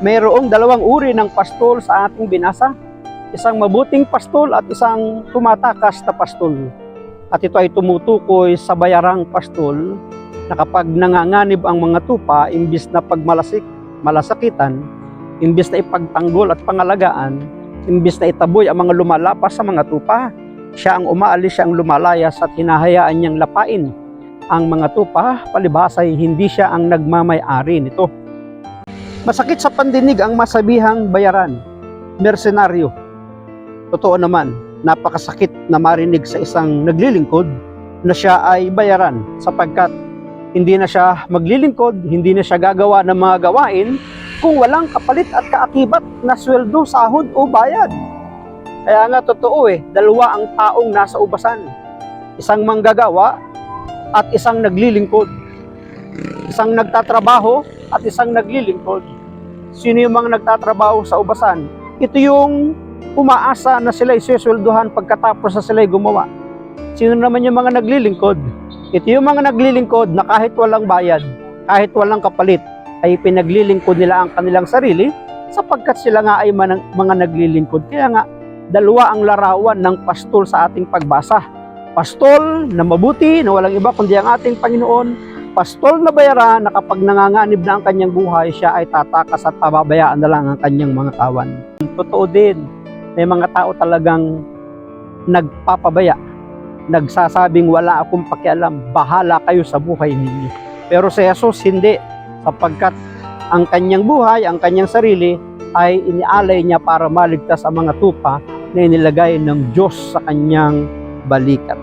mayroong dalawang uri ng pastol sa ating binasa. Isang mabuting pastol at isang tumatakas na pastol. At ito ay tumutukoy sa bayarang pastol na kapag nanganganib ang mga tupa, imbis na malasakitan, imbis na ipagtanggol at pangalagaan, imbis na itaboy ang mga lumalapas sa mga tupa, siya ang umaalis, siya ang lumalayas at hinahayaan niyang lapain ang mga tupa, palibhas ay hindi siya ang nagmamay-ari nito. Masakit sa pandinig ang masabihang bayaran, mersenaryo. Totoo naman, napakasakit na marinig sa isang naglilingkod na siya ay bayaran sapagkat hindi na siya maglilingkod, hindi na siya gagawa ng mga gawain kung walang kapalit at kaakibat na sweldo, sahod o bayad. Kaya nga totoo dalawa ang taong nasa ubasan. Isang manggagawa at isang naglilingkod. Isang nagtatrabaho at isang naglilingkod. Sino yung mga nagtatrabaho sa ubasan? Ito yung umaasa na sila isesweldohan pagkatapos na sila gumawa. Sino naman yung mga naglilingkod? Ito yung mga naglilingkod na kahit walang bayad, kahit walang kapalit, ay pinaglilingkod nila ang kanilang sarili sapagkat sila nga ay mga naglilingkod. Kaya nga, dalawa ang larawan ng pastol sa ating pagbasa. Pastol na mabuti, na walang iba kundi ang ating Panginoon. Pastol na bayaran na kapag nanganganib na ang kanyang buhay, siya ay tatakas at pababayaan na lang ang kanyang mga kawan. Totoo din, may mga tao talagang nagpapabaya, nagsasabing wala akong pakialam, bahala kayo sa buhay ninyo. Pero si Jesus hindi, sapagkat ang kanyang buhay, ang kanyang sarili ay inialay niya para maligtas ang mga tupa na inilagay ng Diyos sa kanyang balikat.